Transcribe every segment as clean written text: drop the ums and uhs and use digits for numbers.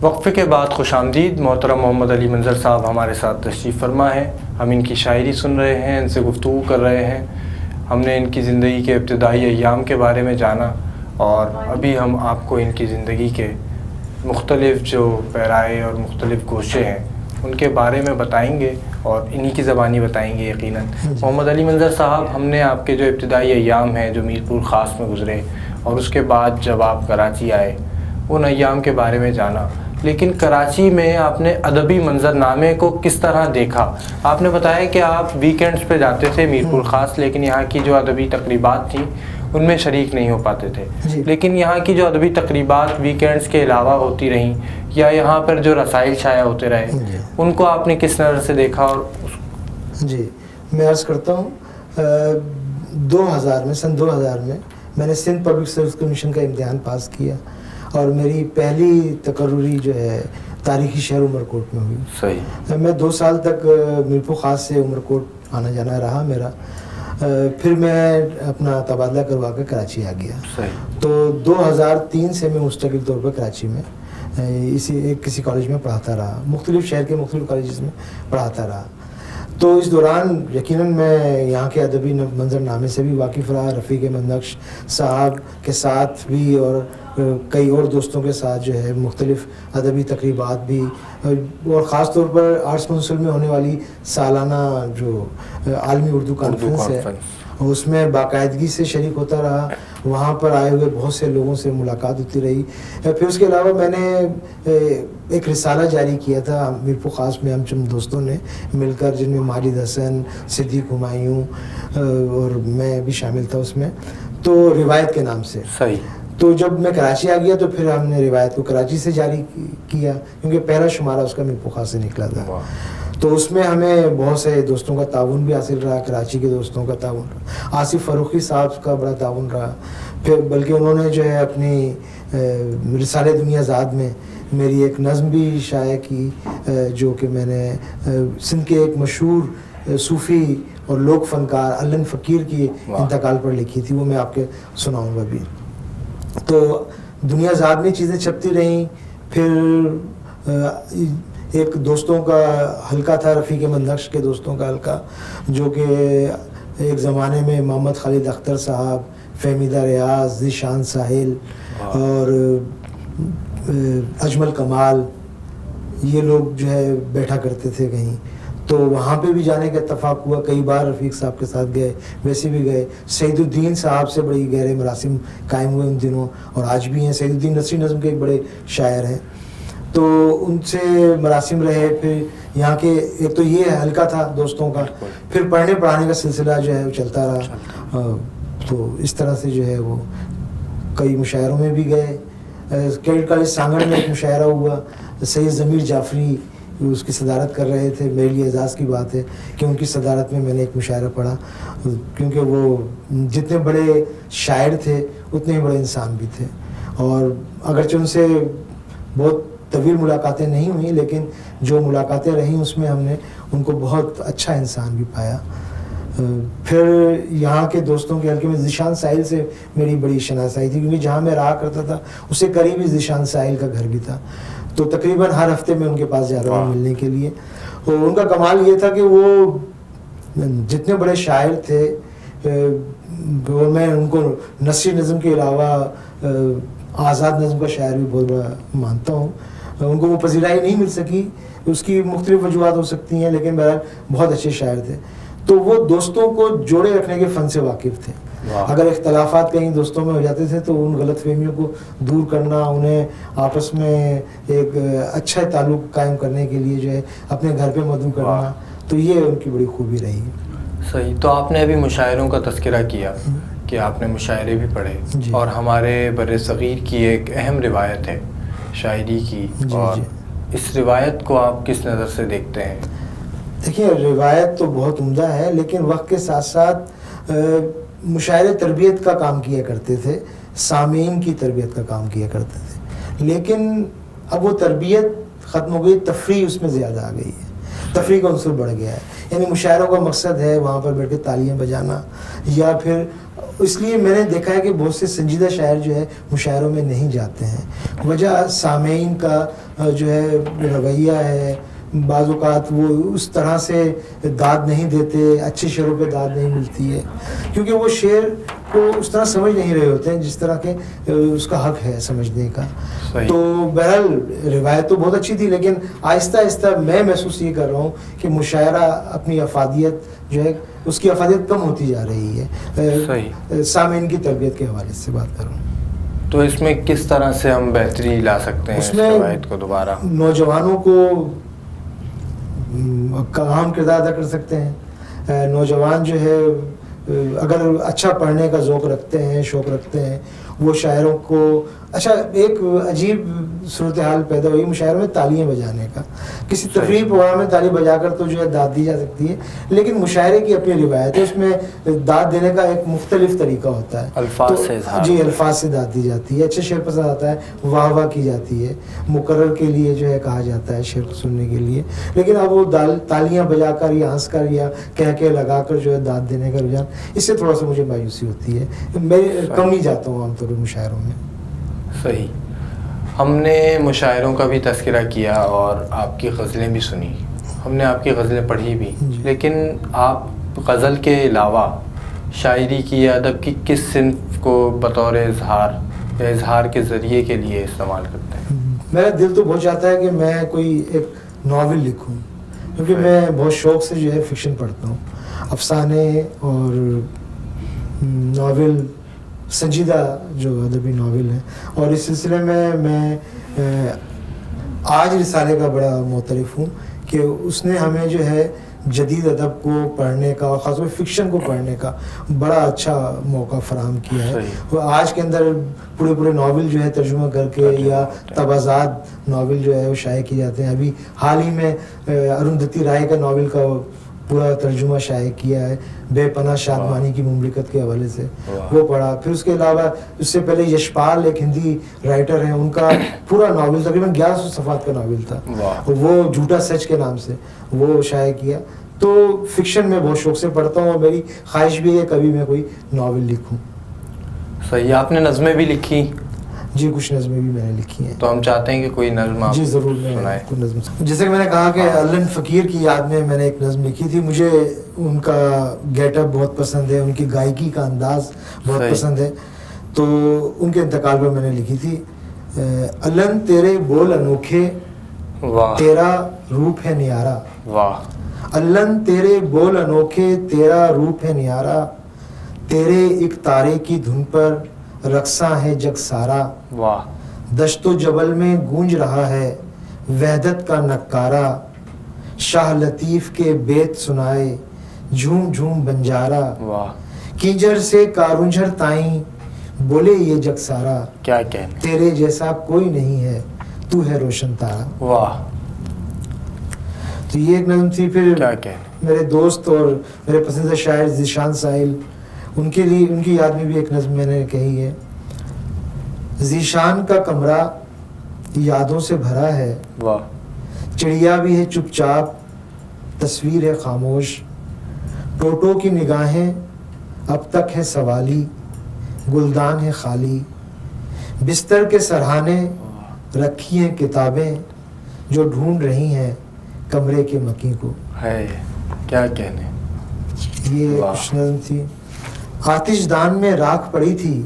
وقفے کے بعد خوش آمدید محترم محمد علی منظر صاحب ہمارے ساتھ تشریف فرما ہے. ہم ان کی شاعری سن رہے ہیں, ان سے گفتگو کر رہے ہیں. ہم نے ان کی زندگی کے ابتدائی ایام کے بارے میں جانا, اور ابھی ہم آپ کو ان کی زندگی کے مختلف جو پیرائے اور مختلف گوشے ہیں ان کے بارے میں بتائیں گے, اور انہی کی زبانی بتائیں گے یقیناً. محمد علی منظر صاحب, ہم نے آپ کے جو ابتدائی ایام ہیں جو میر پور خاص میں گزرے, اور اس کے بعد جب آپ کراچی آئے ان ایام کے بارے میں جانا. لیکن کراچی میں آپ نے ادبی منظرنامے کو کس طرح دیکھا؟ آپ نے بتایا کہ آپ ویکینڈز پہ جاتے تھے میر پور خاص, لیکن یہاں کی جو ادبی تقریبات تھیں ان میں شریک نہیں ہو پاتے تھے. لیکن یہاں کی جو ادبی تقریبات ویکینڈز کے علاوہ ہوتی رہیں, یا یہاں پر جو رسائل شائع ہوتے رہے, ان کو آپ نے کس نظر سے دیکھا؟ اور جی میں عرض کرتا ہوں, 2000 میں سن 2000 میں نے سندھ پبلک سروس کمیشن کا امتحان پاس کیا, اور میری پہلی تقرری جو ہے تاریخی شہر عمرکوٹ میں ہوئی. صحیح. میں 2 سال تک میرپور خاص سے عمرکوٹ آنا جانا رہا میرا. پھر میں اپنا تبادلہ کروا کے کراچی آ گیا. صحیح. تو 2003 سے میں مستقل طور پر کراچی میں کسی کالج میں پڑھاتا رہا, مختلف شہر کے مختلف کالجز میں پڑھاتا رہا. تو اس دوران یقیناً میں یہاں کے ادبی منظرنامے سے بھی واقف رہا, رفیق منقش صاحب کے ساتھ بھی اور کئی اور دوستوں کے ساتھ جو ہے مختلف ادبی تقریبات بھی, اور خاص طور پر آرٹس کونسل میں ہونے والی سالانہ جو عالمی اردو کانفرنس ہے اس میں باقاعدگی سے شریک ہوتا رہا. وہاں پر آئے ہوئے بہت سے لوگوں سے ملاقات ہوتی رہی. پھر اس کے علاوہ میں نے ایک رسالہ جاری کیا تھا میرپور خاص میں ہم چند دوستوں نے مل کر, جن میں ماجد حسن, صدیق ہمایوں اور میں بھی شامل تھا اس میں, تو روایت کے نام سے. صحیح. تو جب میں کراچی آ گیا تو پھر ہم نے روایت کو کراچی سے جاری کیا, کیونکہ پہلا شمارہ اس کا میرپور خاص سے نکلا تھا. تو اس میں ہمیں بہت سے دوستوں کا تعاون بھی حاصل رہا, کراچی کے دوستوں کا تعاون رہا, آصف فروخی صاحب کا بڑا تعاون رہا. پھر بلکہ انہوں نے جو ہے اپنی رسالہ دنیا زاد میں میری ایک نظم بھی شائع کی, جو کہ میں نے سندھ کے ایک مشہور صوفی اور لوک فنکار علن فقیر کی انتقال پر لکھی تھی, وہ میں آپ کے سناؤں گا بھی. تو دنیا زاد میں چیزیں چھپتی رہیں. پھر ایک دوستوں کا حلقہ تھا, رفیق منقش کے دوستوں کا حلقہ, جو کہ ایک زمانے میں محمد خالد اختر صاحب, فہمیدہ ریاض, ذیشان ساحل اور اجمل کمال, یہ لوگ جو ہے بیٹھا کرتے تھے کہیں. تو وہاں پہ بھی جانے کا اتفاق ہوا, کئی بار رفیق صاحب کے ساتھ گئے, ویسے بھی گئے. سعید الدین صاحب سے بڑی گہرے مراسم قائم ہوئے ان دنوں, اور آج بھی ہیں. سعید الدین نثری نظم کے ایک بڑے شاعر ہیں, تو ان سے مراسم رہے. پھر یہاں کے ایک تو یہ حلقہ تھا دوستوں کا, پھر پڑھنے پڑھانے کا سلسلہ جو ہے وہ چلتا رہا. تو اس طرح سے جو ہے وہ کئی مشاعروں میں بھی گئے. کیڈٹ کالج سانگڑ میں ایک مشاعرہ ہوا, سید ضمیر جعفری اس کی صدارت کر رہے تھے. میرے لیے اعزاز کی بات ہے کہ ان کی صدارت میں نے ایک مشاعرہ پڑھا, کیونکہ وہ جتنے بڑے شاعر تھے اتنے ہی بڑے انسان بھی تھے. اور اگرچہ ان سے بہت طویل ملاقاتیں نہیں ہوئیں, لیکن جو ملاقاتیں رہیں اس میں ہم نے ان کو بہت اچھا انسان بھی پایا. پھر یہاں کے دوستوں کے حلقے میں ذیشان ساحل سے میری بڑی شناسائی تھی, کیونکہ جہاں میں رہا کرتا تھا اس سے قریب ہی ذیشان ساحل کا گھر بھی تھا. تو تقریباً ہر ہفتے میں ان کے پاس جا رہا ہوں ملنے کے لیے. اور ان کا کمال یہ تھا کہ وہ جتنے بڑے شاعر تھے, اور میں ان کو نثری نظم کے علاوہ آزاد نظم کا شاعر بھی بہت بڑا مانتا ہوں. ان کو وہ پذیرائی نہیں مل سکی, اس کی مختلف وجوہات ہو سکتی ہیں, لیکن بہرحال بہت اچھے شاعر تھے. تو وہ دوستوں کو جوڑے رکھنے کے فن سے واقف تھے. اگر اختلافات کہیں دوستوں میں ہو جاتے تھے تو ان غلط فہمیوں کو دور کرنا, انہیں آپس میں ایک اچھا تعلق قائم کرنے کے لیے جو ہے اپنے گھر پہ مدعو کرنا, تو یہ ان کی بڑی خوبی رہی. صحیح. تو آپ نے ابھی مشاعروں کا تذکرہ کیا کہ آپ نے مشاعرے بھی پڑھے, اور ہمارے بر صغیر کی ایک اہم روایت ہے شاعری کی, اور اس روایت کو آپ کس نظر سے دیکھتے ہیں؟ دیکھیے, روایت تو بہت عمدہ ہے, لیکن وقت کے ساتھ ساتھ مشاعرے تربیت کا کام کیا کرتے تھے, سامعین کی تربیت کا کام کیا کرتے تھے. لیکن اب وہ تربیت ختم ہو گئی, تفریح اس میں زیادہ آ گئی ہے, تفریح کا عنصر بڑھ گیا ہے. یعنی مشاعروں کا مقصد ہے وہاں پر بیٹھ کے تالیاں بجانا, یا پھر اس لیے میں نے دیکھا ہے کہ بہت سے سنجیدہ شاعر جو ہے مشاعروں میں نہیں جاتے ہیں. وجہ سامعین کا جو ہے رویہ ہے, بعض اوقات وہ اس طرح سے داد نہیں دیتے, اچھے شعروں پہ داد نہیں ملتی ہے, کیونکہ وہ شعر کو اس طرح سمجھ نہیں رہے ہوتے ہیں جس طرح کے اس کا حق ہے سمجھنے کا. تو بہرحال روایت تو بہت اچھی تھی, لیکن آہستہ آہستہ میں محسوس یہ کر رہا ہوں کہ مشاعرہ اپنی افادیت جو ہے اس کی افادیت کم ہوتی جا رہی ہے. سامعین کی تربیت کے حوالے سے بات کر رہا ہوں. تو اس میں کس طرح سے ہم بہتری لا سکتے ہیں اس اس میں روایت کو دوبارہ؟ نوجوانوں کو اہم کردار ادا کر سکتے ہیں. نوجوان جو ہے اگر اچھا پڑھنے کا ذوق رکھتے ہیں, شوق رکھتے ہیں, وہ شاعروں کو اچھا ایک عجیب صورتحال پیدا ہوئی مشاعروں میں تالیاں بجانے کا. کسی تقریب پروگرام میں تالی بجا کر تو جو ہے داد دی جا سکتی ہے, لیکن مشاعرے کی اپنی روایت ہے, اس میں داد دینے کا ایک مختلف طریقہ ہوتا ہے. الفاظ سے اظہار. جی, الفاظ سے داد دی جاتی ہے. اچھے شعر پسند آتا ہے, واہ واہ کی جاتی ہے, مقرر کے لیے جو ہے کہا جاتا ہے شعر کو سننے کے لیے. لیکن اب وہ تالیاں بجا کر یا ہنس کر یا کہہ کے لگا کر جو ہے داد دینے کا رجحان, اس سے تھوڑا سا مجھے مایوسی ہوتی ہے. میں کم ہی جاتا ہوں عام طور پر مشاعروں میں. صحیح. ہم نے مشاعروں کا بھی تذکرہ کیا اور آپ کی غزلیں بھی سنی, ہم نے آپ کی غزلیں پڑھی بھی, لیکن آپ غزل کے علاوہ شاعری کی یا ادب کی کس صنف کو بطور اظہار یا اظہار کے ذریعے کے لیے استعمال کرتے ہیں؟ میرا دل تو بہت چاہتا ہے کہ میں کوئی ایک ناول لکھوں, کیونکہ میں بہت شوق سے جو ہے فکشن پڑھتا ہوں, افسانے اور ناول, سنجیدہ جو ادبی ناول ہیں. اور اس سلسلے میں آج رسالے کا بڑا معترف ہوں کہ اس نے ہمیں جو ہے جدید ادب کو پڑھنے کا اور خاص طور پہ فکشن کو پڑھنے کا بڑا اچھا موقع فراہم کیا ہے. وہ آج کے اندر پورے ناول جو ہے ترجمہ کر کے یا تبازات ناول جو ہے وہ شائع کیے جاتے ہیں. ابھی حال ہی میں اروندھتی رائے کا ناول کا پورا ترجمہ شائع کیا ہے, بے پناہ شادمانی کی مملکت کے حوالے سے, وہ پڑھا. پھر اس کے علاوہ اس سے پہلے یشپال ایک ہندی رائٹر ہیں, ان کا پورا ناول تقریباً 1100 صفحات کا ناول تھا, وہ جھوٹا سچ کے نام سے وہ شائع کیا. تو فکشن میں بہت شوق سے پڑھتا ہوں اور میری خواہش بھی ہے کبھی میں کوئی ناول لکھوں. صحیح. آپ نے نظمیں بھی لکھی؟ جی, کچھ نظمیں بھی میں نے لکھی ہیں. تو ہم چاہتے ہیں کہ کوئی نظم آپ جی ضرور میں کوئی نظم. جیسے کہ میں نے کہا کہ علن فقیر کی یاد میں نے ایک نظم لکھی تھی. مجھے ان کا گیٹ اپ بہت پسند ہے, ان کی گائیکی کا انداز بہت پسند ہے, تو ان کے انتقال پر میں نے لکھی تھی. علن تیرے بول انوکھے, تیرا روپ ہے نیارا. واہ. علن تیرے بول انوکھے, تیرا روپ ہے نیارا, تیرے ایک تارے کی دھن پر رقصاں ہے جگ سارا. واہ. دشت و جبل میں گونج رہا ہے وحدت کا نکارا, شاہ لطیف کے بیت سنائے جھوم جھوم بنجارا. واہ. کینجر سے کارونجھر تائیں بولے یہ جگ سارا, کیا کہنے تیرے جیسا کوئی نہیں ہے تو ہے روشن تارا. واہ. تو یہ ایک نظم تھی. پھر کیا کہنے میرے دوست اور میرے پسندیدہ شاعر ذیشان ساحل, ان کے لیے ان کی یاد میں بھی ایک نظم میں نے کہی ہے. ذیشان کا کمرہ یادوں سے بھرا ہے, واہ. چڑیا بھی ہے چپ چاپ, تصویر ہے خاموش, ٹوٹوں کی نگاہیں اب تک ہے سوالی, گلدان ہے خالی, بستر کے سرہانے رکھی ہیں کتابیں جو ڈھونڈ رہی ہیں کمرے کے مکی کو. ہے کیا کہنے. یہ کچھ نظم تھی. آتش دان میں راکھ پڑی تھی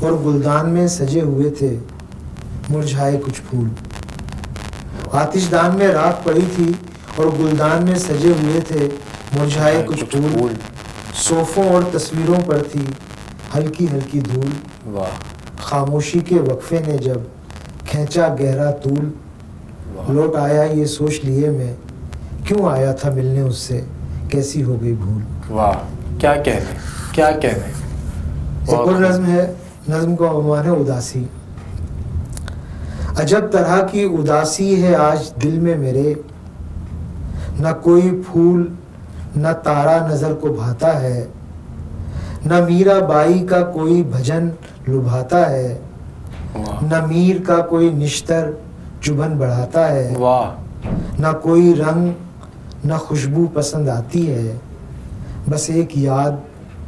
اور گلدان میں سجے ہوئے تھے مرجھائے کچھ پھول. آتش دان میں راکھ پڑی تھی اور گلدان میں سجے ہوئے تھے مرجھائے کچھ پھول. صوفوں اور تصویروں پر تھی ہلکی ہلکی دھول. واہ. خاموشی کے وقفے نے جب کھینچا گہرا طول, لوٹ آیا یہ سوچ لیے میں کیوں آیا تھا ملنے اس سے, کیسی ہو گئی بھول. واہ. کیا کہنے, کیا کہنے. ایک اور نظم ہے, نظم کا عنوان ہے اداسی. عجب طرح کی اداسی ہے آج دل میں میرے, نہ کوئی پھول نہ تارا نظر کو بھاتا ہے, نہ میرا بائی کا کوئی بھجن لبھاتا ہے, نہ میر کا کوئی نشتر چبھن بڑھاتا ہے. واہ. نہ کوئی رنگ نہ خوشبو پسند آتی ہے, بس ایک یاد